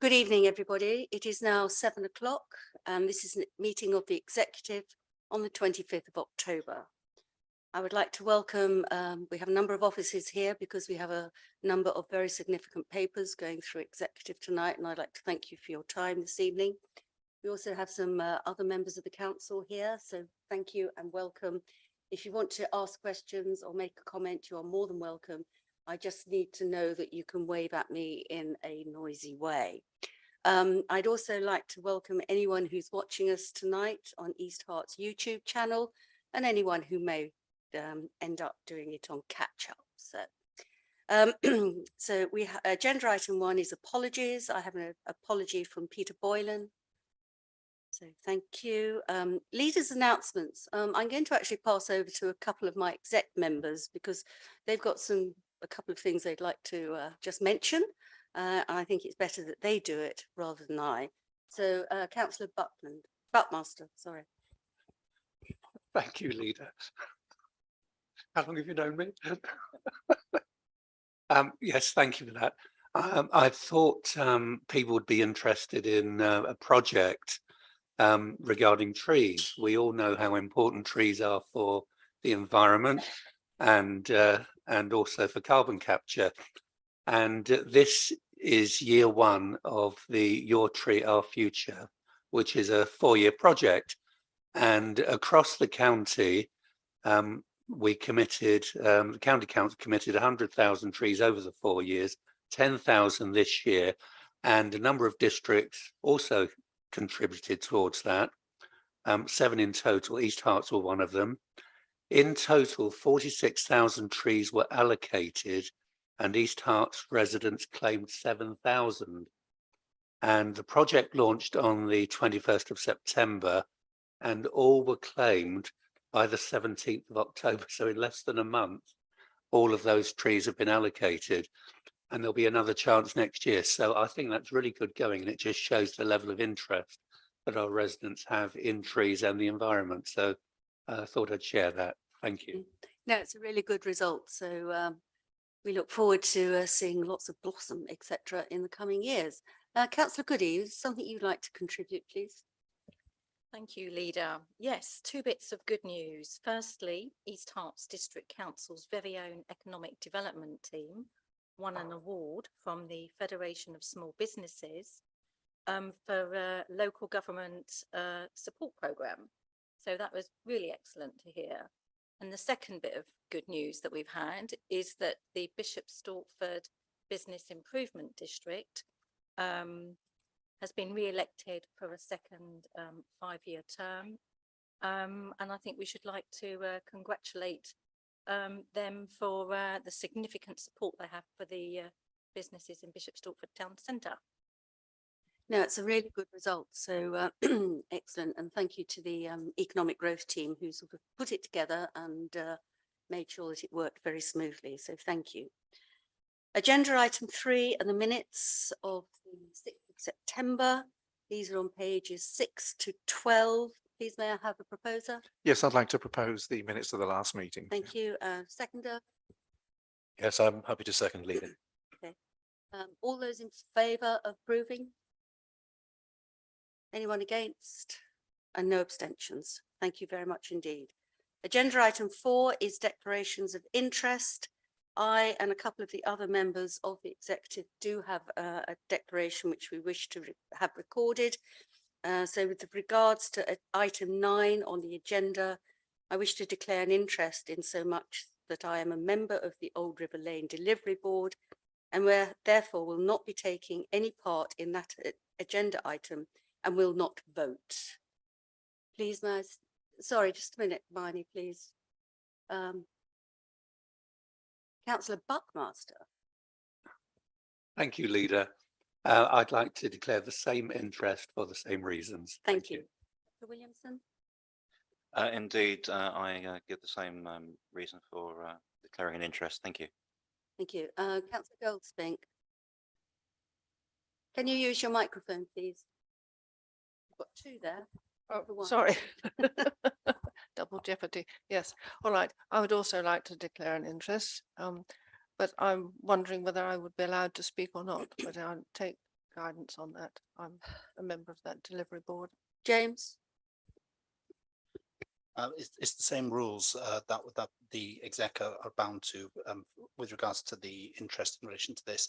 Good evening, everybody. It is now 7 o'clock, and this is a meeting of the Executive on the 25th of October. I would like to welcome, we have a number of officers here because we have a number of very significant papers going through Executive tonight, and I'd like to thank you for your time this evening. We also have some other members of the council here, so thank you and welcome. If you want to ask questions or make a comment, you are more than welcome. I just need to know that you can wave at me in a noisy way. I'd also like to welcome anyone who's watching us tonight on East Herts YouTube channel and anyone who may end up doing it on catch up. So we agenda item 1 is apologies. I have an apology from Peter Boylan. So thank you. Leaders' announcements. I'm going to actually pass over to a couple of my exec members because they've got a couple of things they'd like to just mention. And I think it's better that they do it rather than I. So Councillor Buckmaster, sorry. Thank you, Leader. How long have you known me? Yes, thank you for that. I thought people would be interested in a project regarding trees. We all know how important trees are for the environment and also for carbon capture. And this is year 1 of the Your Tree, Our Future, which is a 4-year project. And across the county, we committed, the county council committed 100,000 trees over the 4 years, 10,000 this year, and a number of districts also contributed towards that, 7 in total. East Herts were one of them. In total, 46,000 trees were allocated, and East Herts residents claimed 7,000. And the project launched on the 21st of September, and all were claimed by the 17th of October. So in less than a month, all of those trees have been allocated, and there'll be another chance next year. So I think that's really good going, and it just shows the level of interest that our residents have in trees and the environment. So I thought I'd share that. Thank you. No, it's a really good result. So we look forward to seeing lots of blossom, etc., in the coming years. Councillor Goody, is something you'd like to contribute, please? Thank you, Leader. Yes, 2 bits of good news. Firstly, East Herts District Council's very own economic development team won an award from the Federation of Small Businesses for a local government support programme. So that was really excellent to hear. And the second bit of good news that we've had is that the Bishop Stortford Business Improvement District has been re-elected for a second 5-year term. And I think we should like to congratulate them for the significant support they have for the businesses in Bishop Stortford Town Centre. No, it's a really good result. So excellent. And thank you to the economic growth team who sort of put it together and made sure that it worked very smoothly. So thank you. Agenda item 3 are the minutes of the 6th of September. These are on pages 6 to 12. Please, may I have a proposer? Yes, I'd like to propose the minutes of the last meeting. Thank you. Seconder? Yes, I'm happy to second, Leader. Okay. All those in favour of approving? Anyone against? And no abstentions. Thank you very much indeed. Agenda item 4 is declarations of interest. I and a couple of the other members of the executive do have a declaration which we wish to have recorded. So with regards to item 9 on the agenda, I wish to declare an interest in so much that I am a member of the Old River Lane Delivery Board and therefore will not be taking any part in that agenda item and will not vote. Please, sorry, just a minute, Marnie, please. Councillor Buckmaster. Thank you, Leader. I'd like to declare the same interest for the same reasons. Thank you. Dr. Williamson. Indeed, I give the same reason for declaring an interest. Thank you. Thank you. Councillor Goldspink. Can you use your microphone, please? You've got 2 there. Oh, sorry. Double jeopardy. Yes. All right. I would also like to declare an interest, but I'm wondering whether I would be allowed to speak or not. But I'll take guidance on that. I'm a member of that delivery board. James? It's the same rules that the exec are bound to with regards to the interest in relation to this.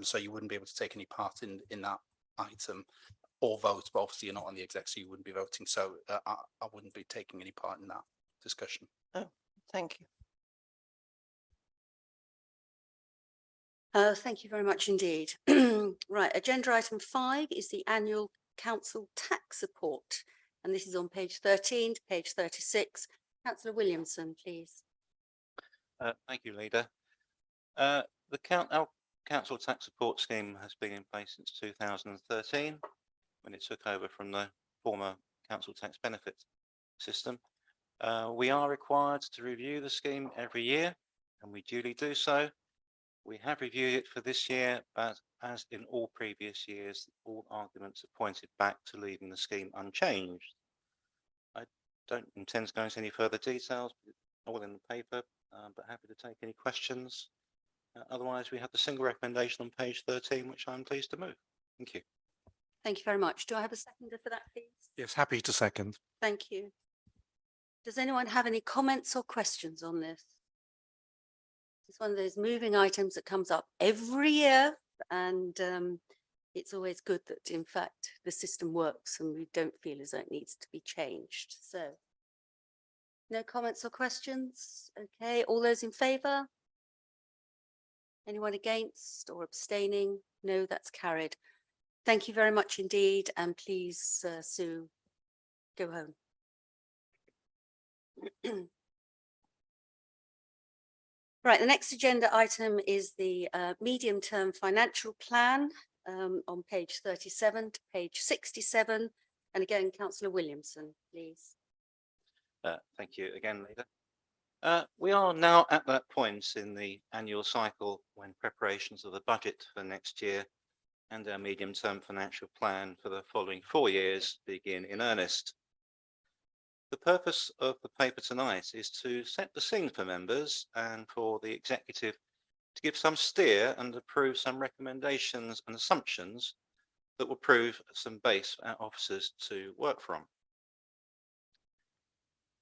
So you wouldn't be able to take any part in that item or vote, but obviously you're not on the exec, so you wouldn't be voting. So I wouldn't be taking any part in that discussion. Thank you. Thank you very much indeed. Right, agenda item 5 is the annual council tax report. And this is on page 13 to page 36. Councillor Williamson, please. Thank you, Leader. Our council tax support scheme has been in place since 2013, when it took over from the former council tax benefit system. We are required to review the scheme every year, and we duly do so. We have reviewed it for this year, but as in all previous years, all arguments have pointed back to leaving the scheme unchanged. I don't intend to go into any further details, all in the paper, but happy to take any questions. Otherwise, we have the single recommendation on page 13, which I'm pleased to move. Thank you. Thank you very much. Do I have a seconder for that, please? Yes, happy to second. Thank you. Does anyone have any comments or questions on this? It's one of those moving items that comes up every year, and it's always good that, in fact, the system works and we don't feel as though it needs to be changed. So, no comments or questions? Okay, all those in favour? Anyone against or abstaining? No, that's carried. Thank you very much indeed, and please, Sue, go home. Right, the next agenda item is the medium-term financial plan on page 37 to page 67. And again, Councillor Williamson, please. Thank you again, Leader. We are now at that point in the annual cycle when preparations of the budget for next year and our medium-term financial plan for the following 4 years begin in earnest. The purpose of the paper tonight is to set the scene for members and for the executive to give some steer and approve some recommendations and assumptions that will prove some base for our officers to work from.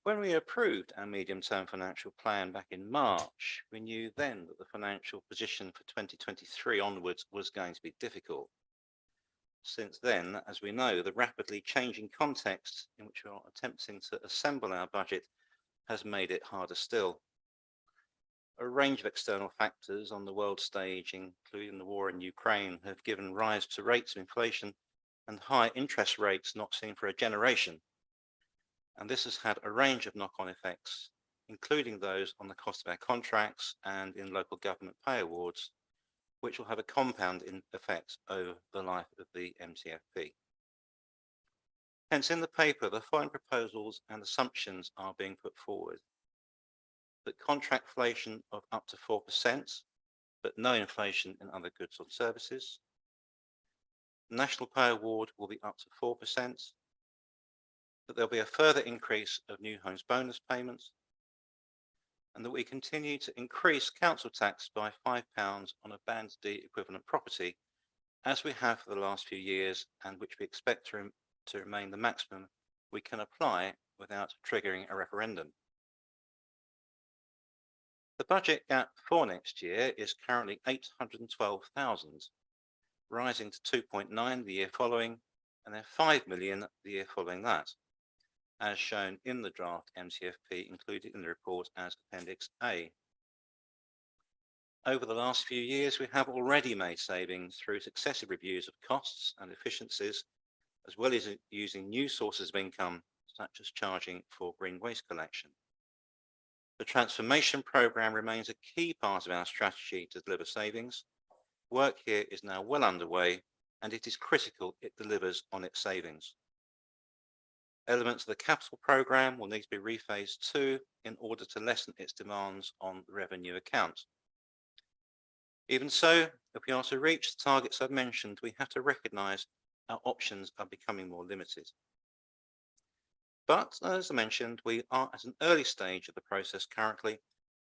When we approved our medium-term financial plan back in March, we knew then that the financial position for 2023 onwards was going to be difficult. Since then, as we know, the rapidly changing context in which we are attempting to assemble our budget has made it harder still. A range of external factors on the world stage, including the war in Ukraine, have given rise to rates of inflation and high interest rates not seen for a generation. And this has had a range of knock-on effects, including those on the cost of our contracts and in local government pay awards, which will have a compound effect over the life of the MTFP. Hence, in the paper, the following proposals and assumptions are being put forward. That contract inflation of up to 4%, but no inflation in other goods or services. National Pay Award will be up to 4%. That there'll be a further increase of new homes bonus payments, and that we continue to increase council tax by £5 on a Band D equivalent property, as we have for the last few years, and which we expect to remain the maximum we can apply without triggering a referendum. The budget gap for next year is currently 812,000, rising to 2.9 the year following, and then 5 million the year following that, as shown in the draft MTFP included in the report as Appendix A. Over the last few years, we have already made savings through successive reviews of costs and efficiencies, as well as using new sources of income, such as charging for green waste collection. The transformation programme remains a key part of our strategy to deliver savings. Work here is now well underway, and it is critical it delivers on its savings. Elements of the capital programme will need to be rephased too in order to lessen its demands on the revenue account. Even so, if we are to reach the targets I've mentioned, we have to recognise our options are becoming more limited. But as I mentioned, we are at an early stage of the process currently,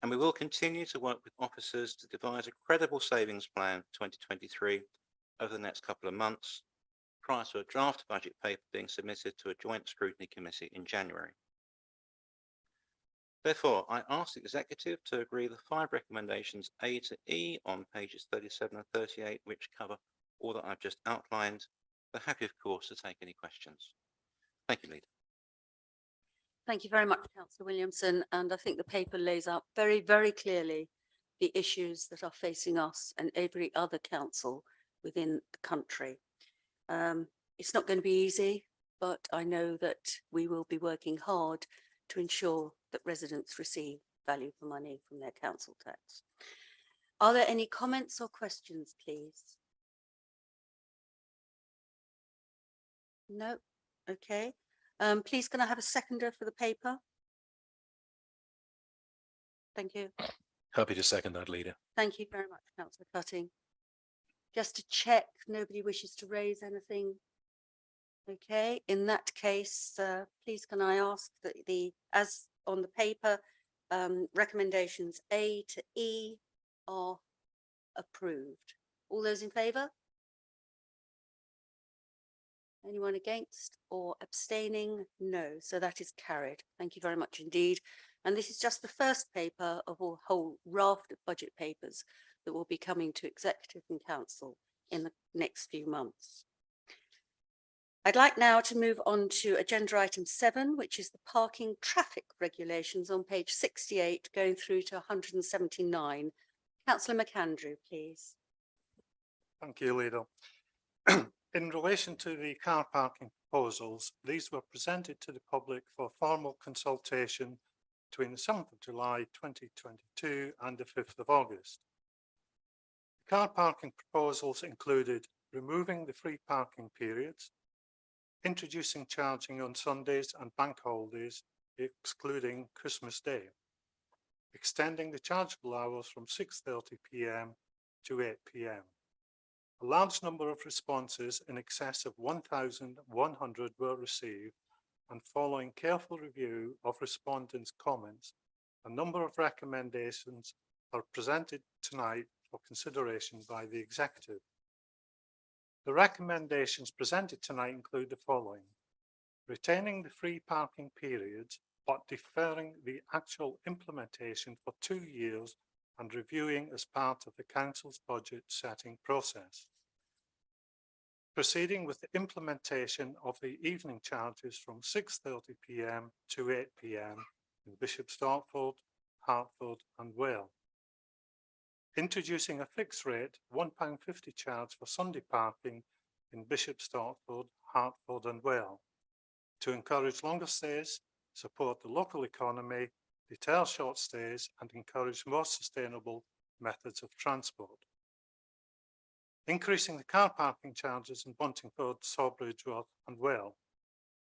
and we will continue to work with officers to devise a credible savings plan for 2023 over the next couple of months prior to a draft budget paper being submitted to a joint scrutiny committee in January. Therefore, I ask the executive to agree the 5 recommendations A to E on pages 37 and 38, which cover all that I've just outlined. They're happy, of course, to take any questions. Thank you, Leader. Thank you very much, Councillor Williamson. And I think the paper lays out very, very clearly the issues that are facing us and every other council within the country. It's not going to be easy, but I know that we will be working hard to ensure that residents receive value for money from their council tax. Are there any comments or questions, please? No? Okay. Please can I have a seconder for the paper? Thank you. Happy to second that, Leader. Thank you very much, Councillor Cutting. Just to check, nobody wishes to raise anything? Okay, in that case, please can I ask that as on the paper, recommendations A to E are approved. All those in favour? Anyone against or abstaining? No, so that is carried. Thank you very much indeed. And this is just the first paper of a whole raft of budget papers that will be coming to Executive and Council in the next few months. I'd like now to move on to agenda item 7, which is the parking traffic regulations on page 68 going through to 179. Councillor McAndrew, please. Thank you, Leader. In relation to the car parking proposals, these were presented to the public for formal consultation between the 7th of July 2022 and the 5th of August. The car parking proposals included removing the free parking periods, introducing charging on Sundays and bank holidays, excluding Christmas Day, extending the chargeable hours from 6:30 p.m. to 8 p.m. A large number of responses in excess of 1,100 were received, and following careful review of respondents' comments, a number of recommendations are presented tonight for consideration by the Executive. The recommendations presented tonight include the following: retaining the free parking periods, but deferring the actual implementation for 2 years and reviewing as part of the Council's budget setting process. Proceeding with the implementation of the evening charges from 6:30 p.m. to 8 p.m. in Bishop Stortford, Hertford and Wales. Introducing a fixed rate £1.50 charge for Sunday parking in Bishop Stortford, Hertford and Wales to encourage longer stays, support the local economy, deter short stays and encourage more sustainable methods of transport. Increasing the car parking charges in Buntingford, Sawbridge and Wales.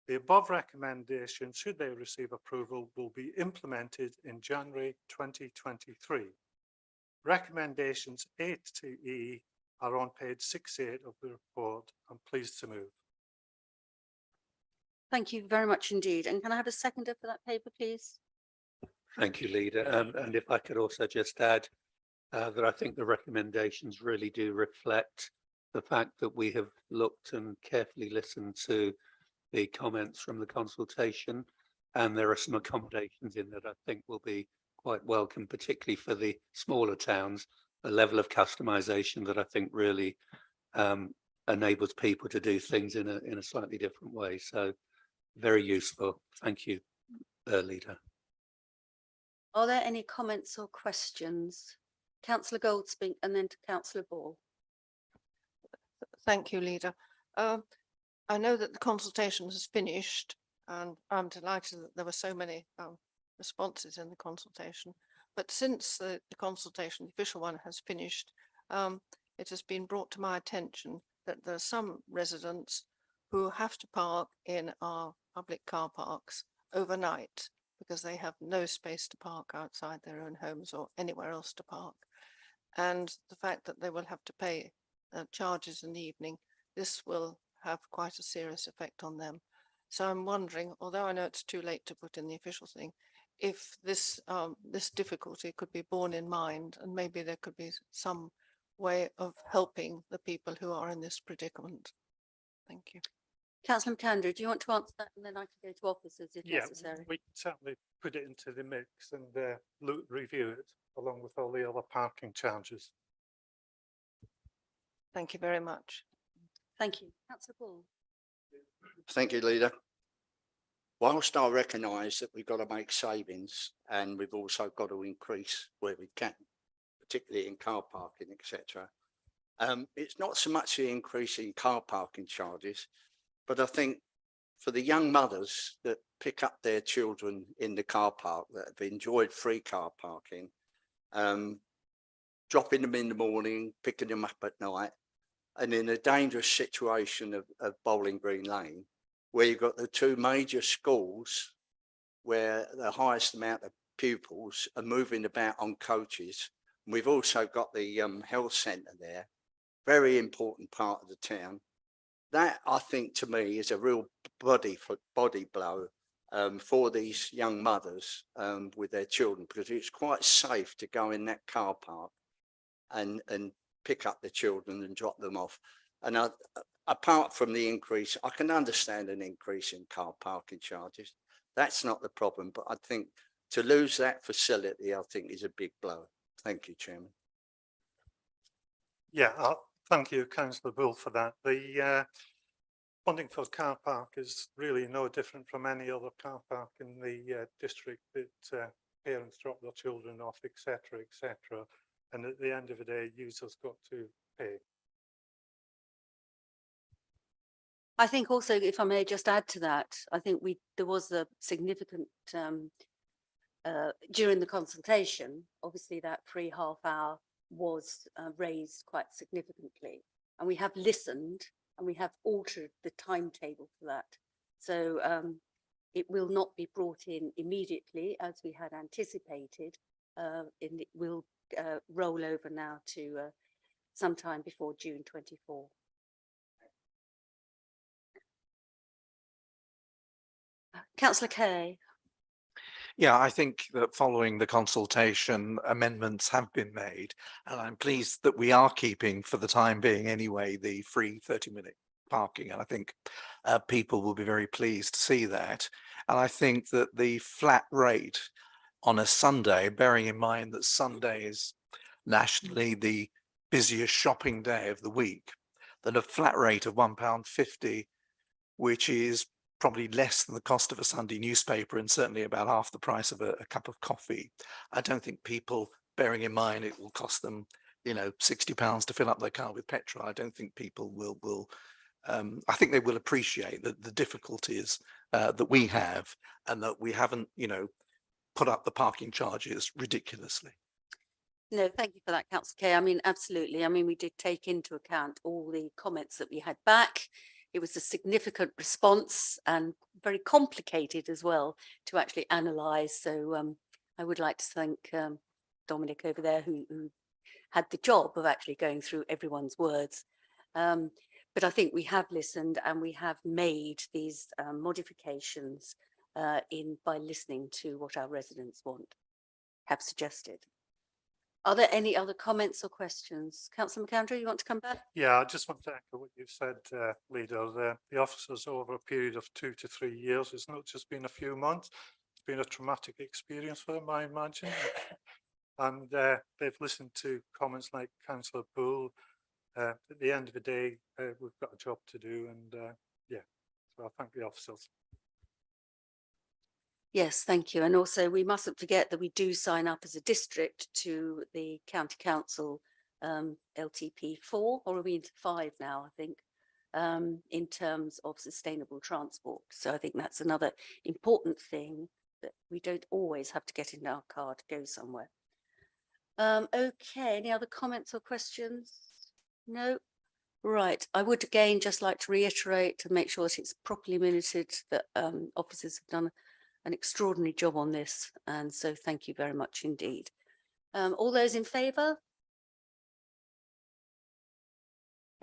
The above recommendations, should they receive approval, will be implemented in January 2023. Recommendations A to E are on page 68 of the report. I'm pleased to move. Thank you very much indeed. And can I have a seconder for that paper, please? Thank you, Leader. And if I could also just add that I think the recommendations really do reflect the fact that we have looked and carefully listened to the comments from the consultation, and there are some accommodations in that I think will be quite welcome, particularly for the smaller towns, a level of customization that I think really enables people to do things in a slightly different way. So very useful. Thank you, Leader. Are there any comments or questions? Councillor Goldsmith and then to Councillor Ball. Thank you, Leader. I know that the consultation has finished, and I'm delighted that there were so many responses in the consultation. But since the consultation, the official one, has finished, it has been brought to my attention that there are some residents who have to park in our public car parks overnight because they have no space to park outside their own homes or anywhere else to park. And the fact that they will have to pay charges in the evening, this will have quite a serious effect on them. So I'm wondering, although I know it's too late to put in the official thing, if this this difficulty could be borne in mind, and maybe there could be some way of helping the people who are in this predicament. Thank you. Councillor McAndrew, do you want to answer that and then I can go to officers if Yeah, necessary? we certainly put it into the mix and review it along with all the other parking charges. Thank you very much. Thank you. Councillor Ball. Thank you, Leader. Whilst I recognise that we've got to make savings and we've also got to increase where we can, particularly in car parking, etc. It's not so much the increase in car parking charges, but I think for the young mothers that pick up their children in the car park that have enjoyed free car parking, dropping them in the morning, picking them up at night, and in a dangerous situation of Bowling Green Lane, where you've got the two major schools where the highest amount of pupils are moving about on coaches. And we've also got the health centre there, very important part of the town. That, I think, to me, is a real body blow for these young mothers with their children, because it's quite safe to go in that car park and pick up the children and drop them off. And apart from the increase, I can understand an increase in car parking charges. That's not the problem, but I think to lose that facility, I think, is a big blow. Thank you, Chairman. Yeah, thank you, Councillor Bull, for that. The funding for car park is really no different from any other car park in the district that parents drop their children off, etc., etc. And at the end of the day, users got to pay. I think also, if I may just add to that, I think there was a significant during the consultation, obviously that free half hour was raised quite significantly, and we have listened and we have altered the timetable for that. So it will not be brought in immediately as we had anticipated. It will roll over now to sometime before June 24. Councillor Kay. Yeah, I think that following the consultation, amendments have been made, and I'm pleased that we are keeping, for the time being anyway, the free 30-minute parking. And I think people will be very pleased to see that. And I think that the flat rate on a Sunday, bearing in mind that Sunday is nationally the busiest shopping day of the week, that a flat rate of £1.50, which is probably less than the cost of a Sunday newspaper and certainly about half the price of a cup of coffee. I don't think people, bearing in mind it will cost them, you know, £60 to fill up their car with petrol, I don't think people will I think they will appreciate the difficulties that we have, and that we haven't, you know, put up the parking charges ridiculously. No, thank you for that, Councillor Kay. I mean, absolutely. I mean, we did take into account all the comments that we had back. It was a significant response and very complicated as well to actually analyse. So I would like to thank Dominic over there who had the job of actually going through everyone's words. But I think we have listened and we have made these modifications by listening to what our residents have suggested. Are there any other comments or questions? Councillor McAndrew, you want to come back? Yeah, I just want to echo what you said, Leader. The officers over a period of 2 to 3 years, it's not just been a few months, it's been a traumatic experience for them, I imagine. And they've listened to comments like Councillor Bull. At the end of the day, we've got a job to do, and yeah, so I thank the officers. Yes, thank you. And also we mustn't forget that we do sign up as a district to the County Council LTP 4, or are we into 5 now, I think, in terms of sustainable transport. So I think that's another important thing, that we don't always have to get in our car to go somewhere. Okay, any other comments or questions? No? Right, I would again just like to reiterate to make sure that it's properly minuted that officers have done an extraordinary job on this, and so thank you very much indeed. All those in favour?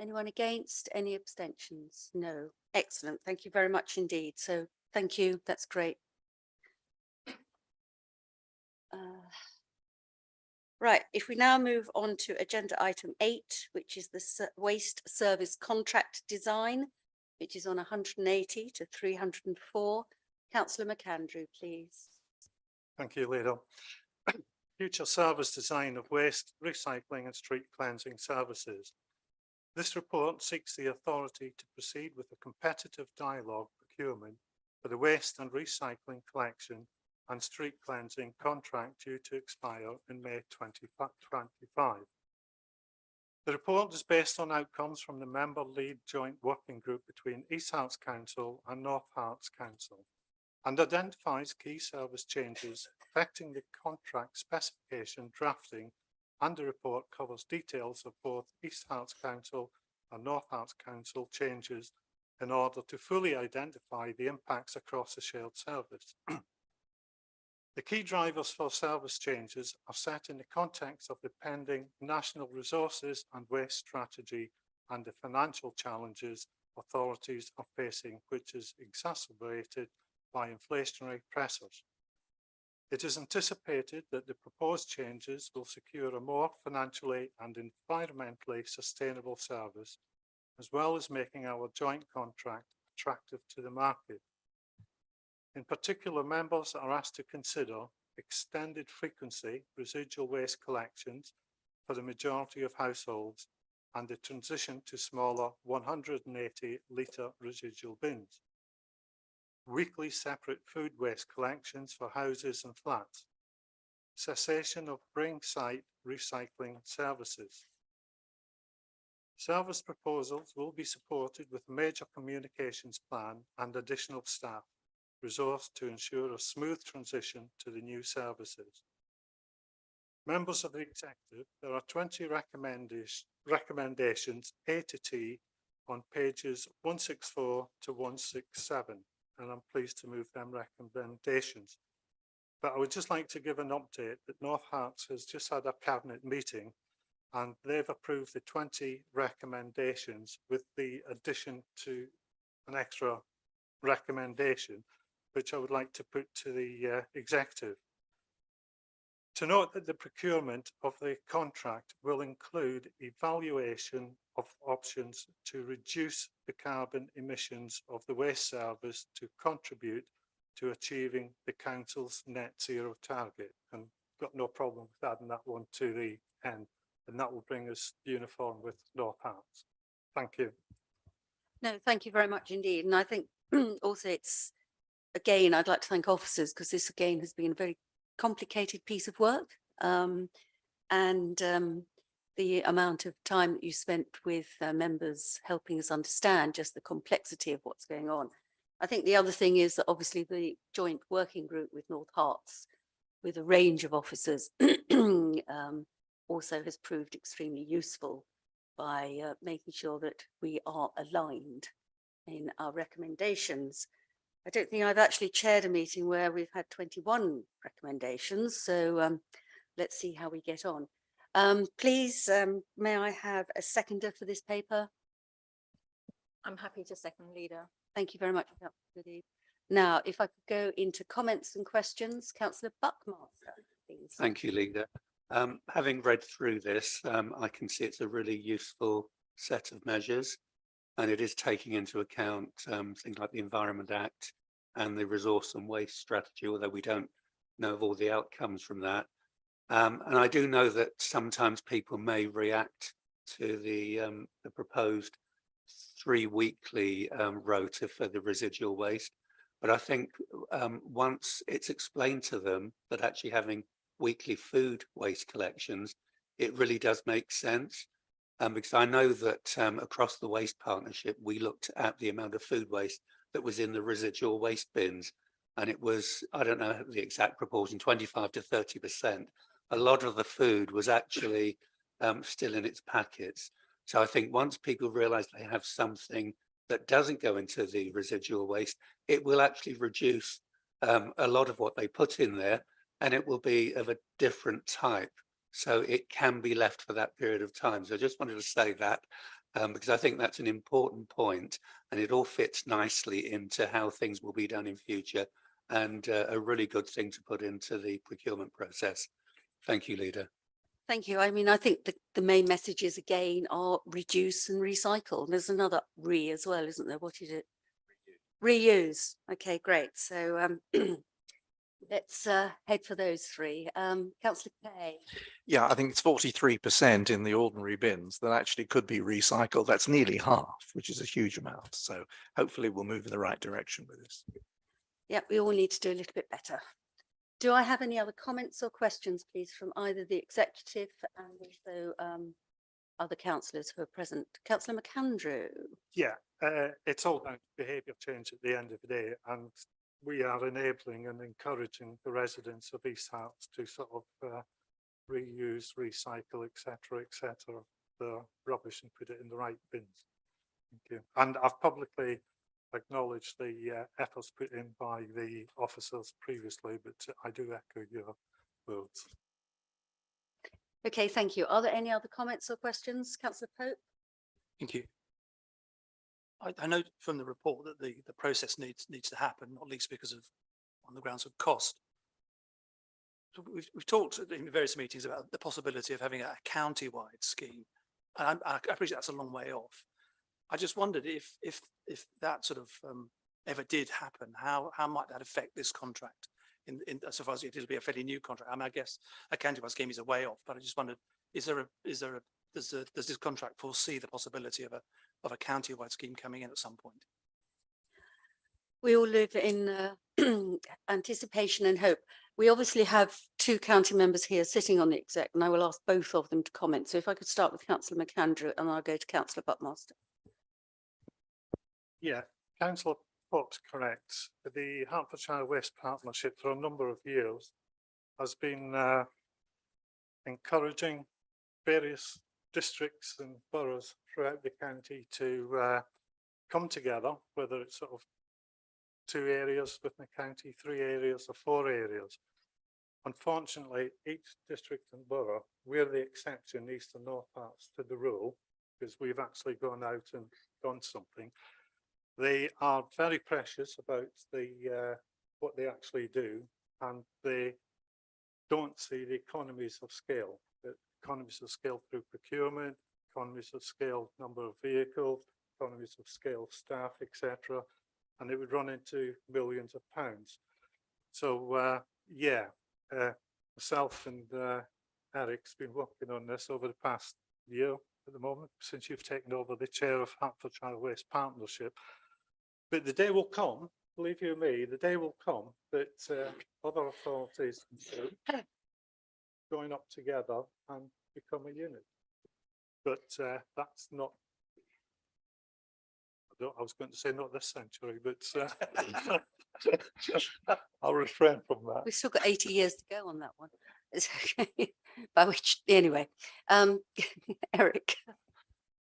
Anyone against? Any abstentions? No. Excellent, thank you very much indeed. So thank you, that's great. Right, if we now move on to agenda item 8, which is the waste service contract design, which is on 180 to 304. Councillor McAndrew, please. Thank you, Lido. Future service design of waste, recycling and street cleansing services. This report seeks the authority to proceed with a competitive dialogue procurement for the waste and recycling collection and street cleansing contract due to expire in May 2025. The report is based on outcomes from the member lead joint working group between East Herts Council and North Herts Council and identifies key service changes affecting the contract specification drafting, and the report covers details of both East Herts Council and North Herts Council changes in order to fully identify the impacts across the shared service. The key drivers for service changes are set in the context of the pending National Resources and Waste Strategy and the financial challenges authorities are facing, which is exacerbated by inflationary pressures. It is anticipated that the proposed changes will secure a more financially and environmentally sustainable service, as well as making our joint contract attractive to the market. In particular, members are asked to consider extended frequency residual waste collections for the majority of households and the transition to smaller 180 litre residual bins. Weekly separate food waste collections for houses and flats. Cessation of bring site recycling services. Service proposals will be supported with a major communications plan and additional staff resourced to ensure a smooth transition to the new services. Members of the executive, there are 20 recommendations A to T on pages 164 to 167, and I'm pleased to move them recommendations. But I would just like to give an update that North Herts has just had a cabinet meeting and they've approved the 20 recommendations with the addition to an extra recommendation, which I would like to put to the executive. To note that the procurement of the contract will include evaluation of options to reduce the carbon emissions of the waste service to contribute to achieving the council's net zero target. And got no problem with adding that one to the end, and that will bring us uniform with North Herts. Thank you. No, thank you very much indeed. And I think also it's, again, I'd like to thank officers because this again has been a very complicated piece of work. The amount of time that you spent with members helping us understand just the complexity of what's going on. I think the other thing is that obviously the joint working group with North Herts, with a range of officers, also has proved extremely useful by making sure that we are aligned in our recommendations. I don't think I've actually chaired a meeting where we've had 21 recommendations, so let's see how we get on. Please, may I have a seconder for this paper? I'm happy to second, Leader. Thank you very much. Now, if I could go into comments and questions, Councillor Buckmaster, please. Thank you, Leader. Having read through this, I can see it's a really useful set of measures, and it is taking into account things like the Environment Act and the Resource and Waste Strategy, although we don't know of all the outcomes from that. And I do know that sometimes people may react to the proposed 3-weekly rota for the residual waste. But I think once it's explained to them that actually having weekly food waste collections, it really does make sense. Because I know that across the waste partnership, we looked at the amount of food waste that was in the residual waste bins. And it was, I don't know the exact proportion, 25 to 30%. A lot of the food was actually still in its packets. So I think once people realize they have something that doesn't go into the residual waste, it will actually reduce a lot of what they put in there, and it will be of a different type. So it can be left for that period of time. So I just wanted to say that because I think that's an important point, and it all fits nicely into how things will be done in future, and a really good thing to put into the procurement process. Thank you, Leader. Thank you. I mean, I think the main messages again are reduce and recycle. There's another re as well, isn't there? What is it? Reuse. Okay, great. So let's head for those three. Councillor Kay. Yeah, I think it's 43% in the ordinary bins that actually could be recycled. That's nearly half, which is a huge amount. So hopefully we'll move in the right direction with this. Yeah, we all need to do a little bit better. Do I have any other comments or questions, please, from either the executive and also other councillors who are present? Councillor McAndrew. Yeah, it's all down to behaviour change at the end of the day, and we are enabling and encouraging the residents of East Harts to sort of reuse, recycle, etc., the rubbish and put it in the right bins. Thank you. And I've publicly acknowledged the efforts put in by the officers previously, but I do echo your words. Okay, thank you. Are there any other comments or questions? Councillor Pope? Thank you. I know from the report that the process needs to happen, not least because of on the grounds of cost. So we've talked in various meetings about the possibility of having a county-wide scheme, and I appreciate that's a long way off. I just wondered if that sort of ever did happen, how might that affect this contract? In so far as it'll be a fairly new contract. I mean, I guess a county-wide scheme is a way off, but I just wondered: does this contract foresee the possibility of a county-wide scheme coming in at some point? We all live in anticipation and hope. We obviously have two county members here sitting on the exec, and I will ask both of them to comment. So if I could start with Councillor McAndrew and I'll go to Councillor Buckmaster. Yeah, Councillor Pope's correct. The Hertfordshire Waste Partnership for a number of years has been encouraging various districts and boroughs throughout the county to come together, whether it's sort of 2 areas within the county, 3 areas or 4 areas. Unfortunately, each district and borough, we're the exception, east and north parts to the rule, because we've actually gone out and done something. They are very precious about the what they actually do, and they don't see the economies of scale. The economies of scale through procurement, economies of scale number of vehicles, economies of scale staff, etc. And it would run into millions of pounds. So yeah, myself and Eric's been working on this over the past year at the moment, since you've taken over the chair of Hertfordshire Waste Partnership. But the day will come, believe you me, the day will come that other authorities join up together and become a unit. But that's not, I was going to say not this century, but I'll refrain from that. We've still got 80 years to go on that one. It's okay. By which, anyway, Eric.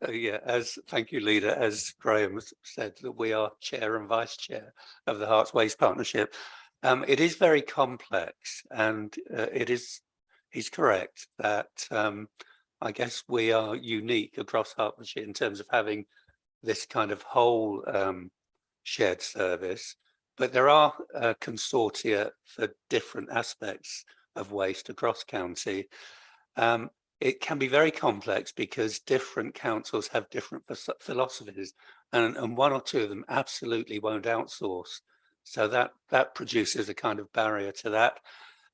Yeah, thank you, Leader. As Graham said, that we are chair and vice chair of the Herts Waste Partnership. It is very complex, and he's correct that I guess we are unique across Hertfordshire in terms of having this kind of whole shared service, but there are consortia for different aspects of waste across county. It can be very complex because different councils have different philosophies, and 1 or 2 of them absolutely won't outsource. So that produces a kind of barrier to that.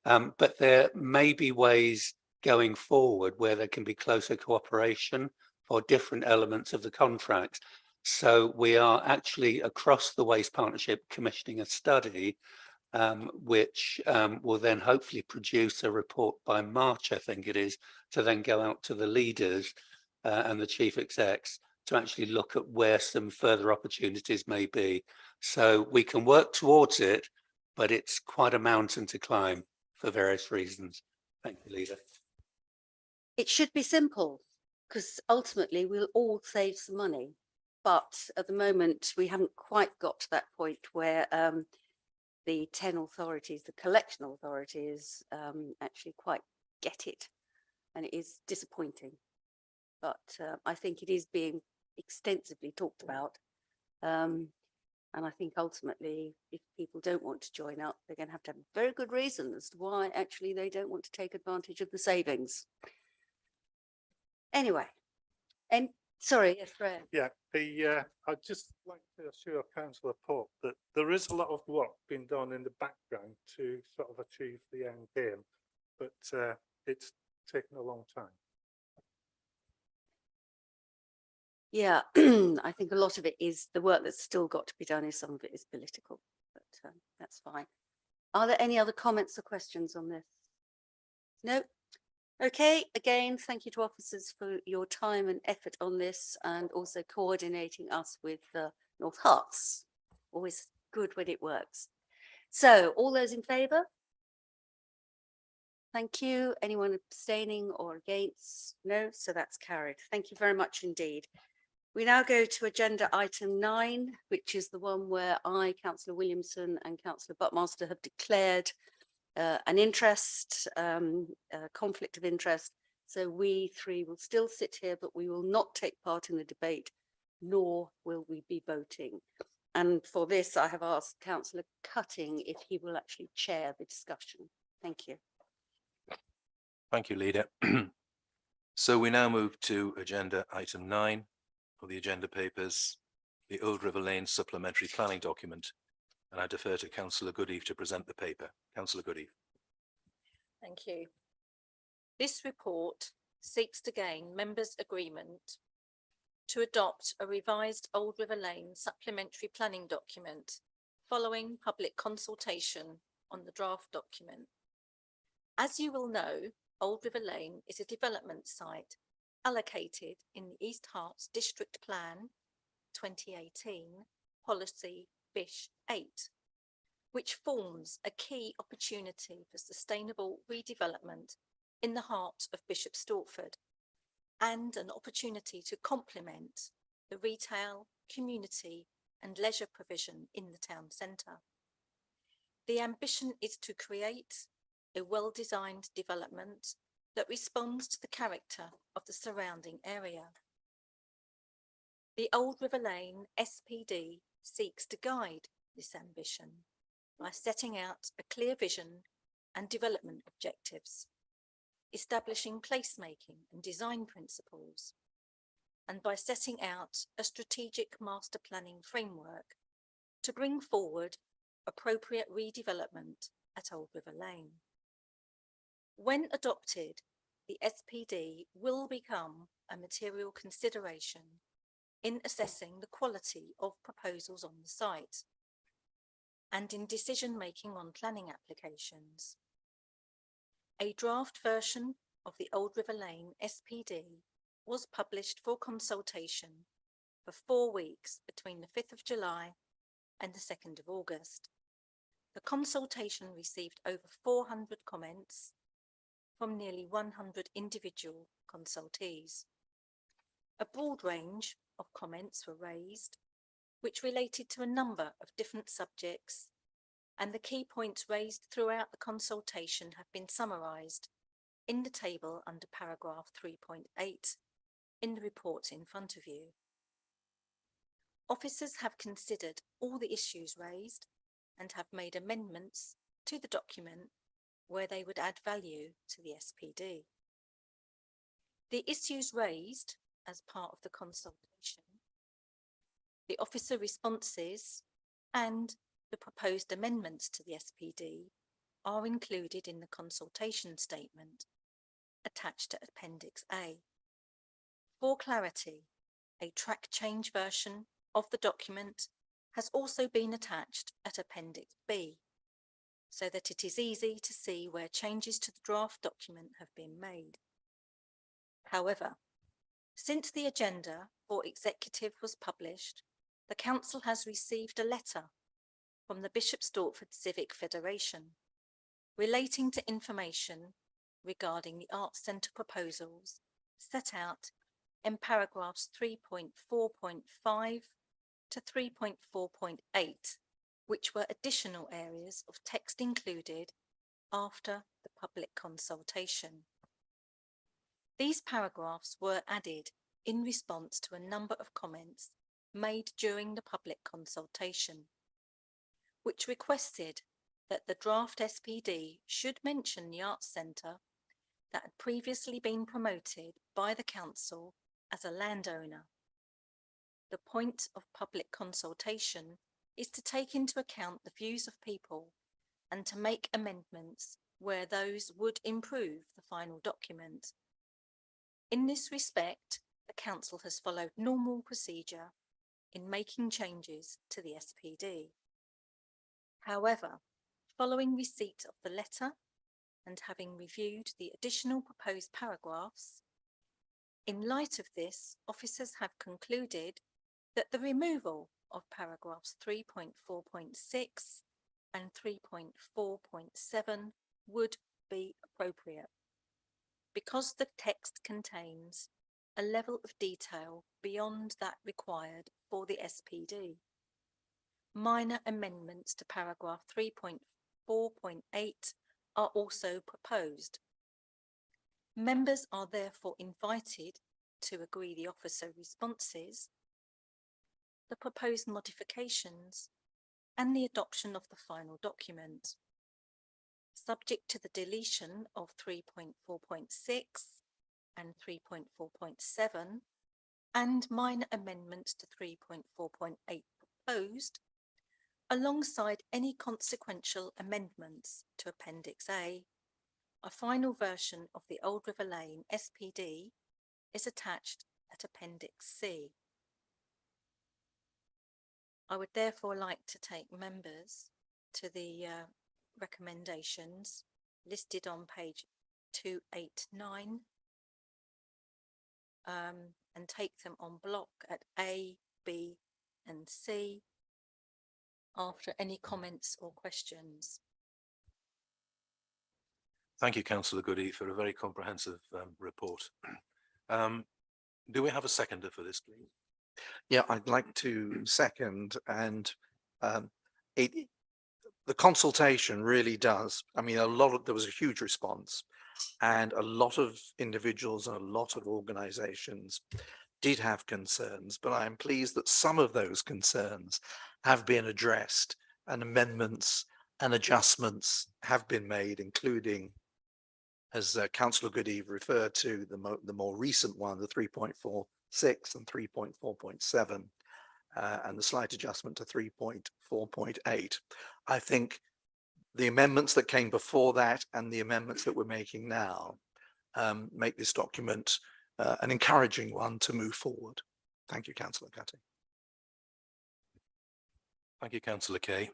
But there may be ways going forward where there can be closer cooperation for different elements of the contract. So we are actually across the Waste Partnership commissioning a study which will then hopefully produce a report by March, I think it is, to then go out to the leaders and the chief execs to actually look at where some further opportunities may be. So we can work towards it, but it's quite a mountain to climb for various reasons. Thank you, Leader. It should be simple, because ultimately we'll all save some money. But at the moment, we haven't quite got to that point where the 10 authorities, the collection authorities, actually quite get it. And it is disappointing. But I think it is being extensively talked about. And I think ultimately, if people don't want to join up, they're going to have a very good reason as to why actually they don't want to take advantage of the savings. Anyway, and sorry, yes, Graham. Yeah, I'd just like to assure Councillor Pope that there is a lot of work being done in the background to sort of achieve the end game, but it's taken a long time. Yeah, I think a lot of it is the work that's still got to be done. Is some of it is political, but that's fine. Are there any other comments or questions on this? No. Okay, again, thank you to officers for your time and effort on this and also coordinating us with North Herts. Always good when it works. So all those in favour? Thank you. Anyone abstaining or against? No, so that's carried. Thank you very much indeed. We now go to agenda item 9, which is the one where I, Councillor Williamson and Councillor Buttmaster have declared an interest, a conflict of interest. So we three will still sit here, but we will not take part in the debate, nor will we be voting. And for this, I have asked Councillor Cutting if he will actually chair the discussion. Thank you. Thank you, Leader. So we now move to agenda item 9 of the agenda papers, the Old River Lane supplementary planning document. And I defer to Councillor Goodeve to present the paper. Councillor Goodeve. Thank you. This report seeks to gain members' agreement to adopt a revised Old River Lane supplementary planning document following public consultation on the draft document. As you will know, Old River Lane is a development site allocated in the East Herts District Plan 2018 Policy BISH 8, which forms a key opportunity for sustainable redevelopment in the heart of Bishop Stortford and an opportunity to complement the retail, community and leisure provision in the town centre. The ambition is to create a well-designed development that responds to the character of the surrounding area. The Old River Lane SPD seeks to guide this ambition by setting out a clear vision and development objectives, establishing placemaking and design principles, and by setting out a strategic master planning framework to bring forward appropriate redevelopment at Old River Lane. When adopted, the SPD will become a material consideration in assessing the quality of proposals on the site and in decision-making on planning applications. A draft version of the Old River Lane SPD was published for consultation for 4 weeks between the 5th of July and the 2nd of August. The consultation received over 400 comments from nearly 100 individual consultees. A broad range of comments were raised, which related to a number of different subjects, and the key points raised throughout the consultation have been summarised in the table under paragraph 3.8 in the report in front of you. Officers have considered all the issues raised and have made amendments to the document where they would add value to the SPD. The issues raised as part of the consultation, the officer responses and the proposed amendments to the SPD are included in the consultation statement attached to Appendix A. For clarity, a track change version of the document has also been attached at Appendix B, so that it is easy to see where changes to the draft document have been made. However, since the agenda for executive was published, the Council has received a letter from the Bishop Stortford Civic Federation relating to information regarding the Arts Centre proposals set out in paragraphs 3.4.5 to 3.4.8, which were additional areas of text included after the public consultation. These paragraphs were added in response to a number of comments made during the public consultation, which requested that the draft SPD should mention the Arts Centre that had previously been promoted by the council as a landowner. The point of public consultation is to take into account the views of people and to make amendments where those would improve the final document. In this respect, the council has followed normal procedure in making changes to the SPD. However, following receipt of the letter and having reviewed the additional proposed paragraphs, in light of this, officers have concluded that the removal of paragraphs 3.4.6 and 3.4.7 would be appropriate, because the text contains a level of detail beyond that required for the SPD. Minor amendments to paragraph 3.4.8 are also proposed. Members are therefore invited to agree the officer responses, the proposed modifications, and the adoption of the final document, subject to the deletion of 3.4.6 and 3.4.7 and minor amendments to 3.4.8 proposed, alongside any consequential amendments to Appendix A. A final version of the Old River Lane SPD is attached at Appendix C. I would therefore like to take members to the recommendations listed on page 289 and take them on block at A, B and C after any comments or questions. Thank you, Councillor Goody, for a very comprehensive report. Do we have a seconder for this, please? Yeah, I'd like to second, and the consultation really does. I mean, there was a huge response, and a lot of individuals and a lot of organizations did have concerns, but I am pleased that some of those concerns have been addressed and amendments and adjustments have been made, including, as Councillor Goody referred to, the more recent one, the 3.46 and 3.4.7, and the slight adjustment to 3.4.8. I think the amendments that came before that and the amendments that we're making now make this document an encouraging one to move forward. Thank you, Councillor Cutting. Thank you, Councillor Kay.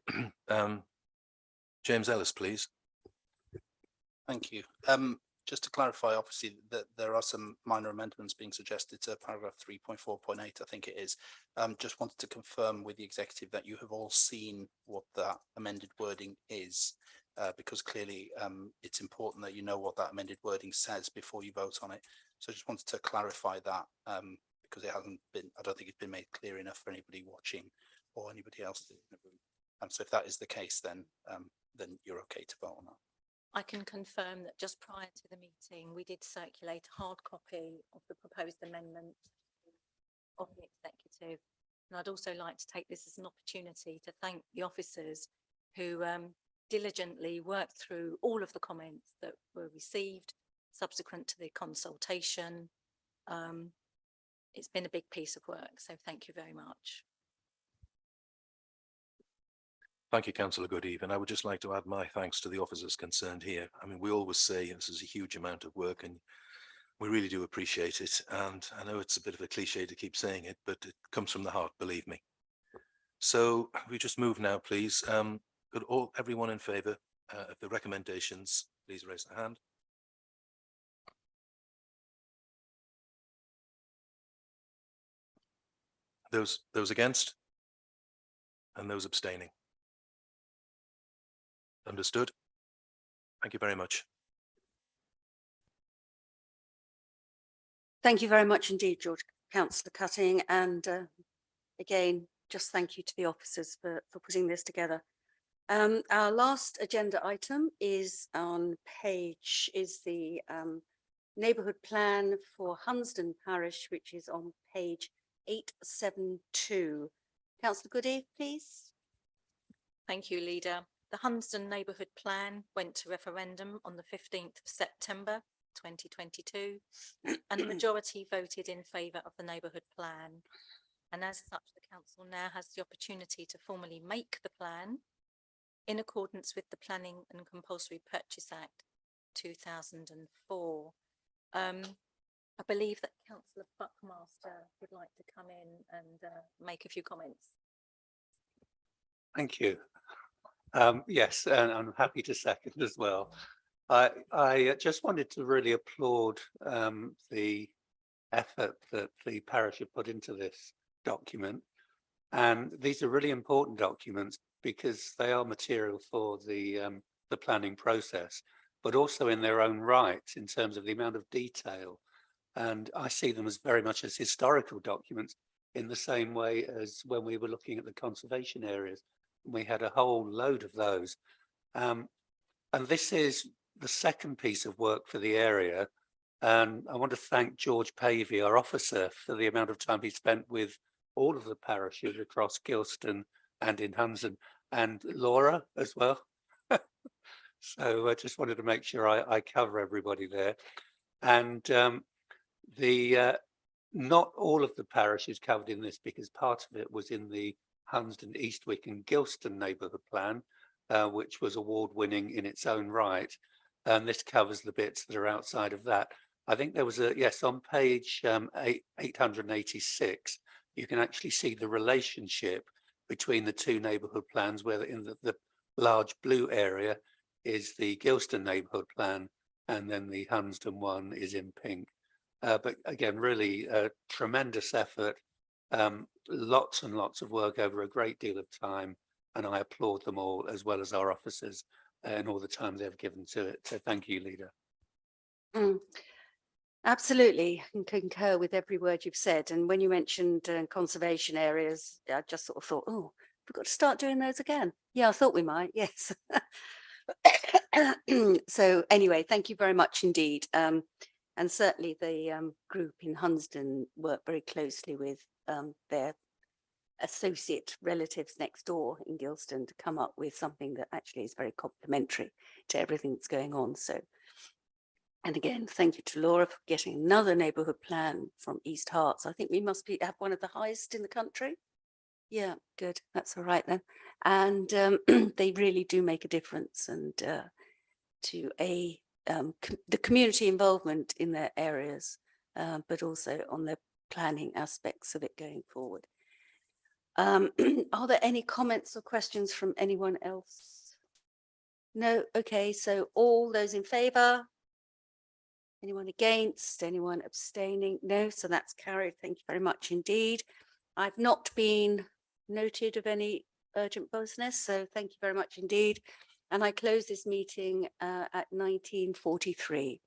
James Ellis, please. Thank you. Just to clarify, obviously, that there are some minor amendments being suggested to paragraph 3.4.8, I think it is. Just wanted to confirm with the executive that you have all seen what that amended wording is, because clearly it's important that you know what that amended wording says before you vote on it. So I just wanted to clarify that because it hasn't been, I don't think it's been made clear enough for anybody watching or anybody else in the room. So if that is the case, then you're okay to vote on that. I can confirm that just prior to the meeting, we did circulate a hard copy of the proposed amendment of the executive. And I'd also like to take this as an opportunity to thank the officers who diligently worked through all of the comments that were received subsequent to the consultation. It's been a big piece of work, so thank you very much. Thank you, Councillor Goody. And I would just like to add my thanks to the officers concerned here. I mean, we always say this is a huge amount of work and we really do appreciate it. And I know it's a bit of a cliche to keep saying it, but it comes from the heart, believe me. So we just move now, please. Could everyone in favour of the recommendations, please raise their hand. Those against? And those abstaining? Understood. Thank you very much. Thank you very much indeed, Councillor Cutting. And again, just thank you to the officers for putting this together. Our last agenda item is on page, is the neighbourhood plan for Hunsdon Parish, which is on page 872. Councillor Goody, please. Thank you, Leader. The Hunsdon Neighbourhood Plan went to referendum on the 15th of September 2022, and the majority voted in favour of the neighbourhood plan. And as such, the council now has the opportunity to formally make the plan in accordance with the Planning and Compulsory Purchase Act 2004. I believe that Councillor Buckmaster would like to come in and make a few comments. Thank you. Yes, and I'm happy to second as well. I just wanted to really applaud the effort that the parish have put into this document. And these are really important documents because they are material for the planning process, but also in their own right in terms of the amount of detail. And I see them as very much as historical documents in the same way as when we were looking at the conservation areas. We had a whole load of those. And this is the second piece of work for the area. And I want to thank George Pavey, our officer, for the amount of time he spent with all of the parishes across Gilston and in Hunsdon, and Laura as well. So I just wanted to make sure I cover everybody there. And not all of the parishes covered in this, because part of it was in the Hunsdon, Eastwick and Gilston neighbourhood plan, which was award-winning in its own right. And this covers the bits that are outside of that. I think there was yes, on page 886, you can actually see the relationship between the two neighbourhood plans, where in the large blue area is the Gilston neighbourhood plan, and then the Hunsdon one is in pink. But again, really a tremendous effort, lots and lots of work over a great deal of time, and I applaud them all, as well as our officers, and all the time they've given to it. So thank you, Leader. Absolutely, I can concur with every word you've said. And when you mentioned conservation areas, I just sort of thought, oh, we've got to start doing those again. Yeah, I thought we might, yes. So anyway, thank you very much indeed. And certainly the group in Hunsdon worked very closely with their associate relatives next door in Gilston to come up with something that actually is very complementary to everything that's going on. So, and again, thank you to Laura for getting another neighbourhood plan from East Herts. I think we must have one of the highest in the country. Yeah, good. That's all right then. And they really do make a difference, and to the community involvement in their areas, but also on the planning aspects of it going forward. Are there any comments or questions from anyone else? No? Okay, so all those in favour? Anyone against? Anyone abstaining? No, so that's carried. Thank you very much indeed. I've not been noted of any urgent business, so thank you very much indeed. And I close this meeting at 19:43.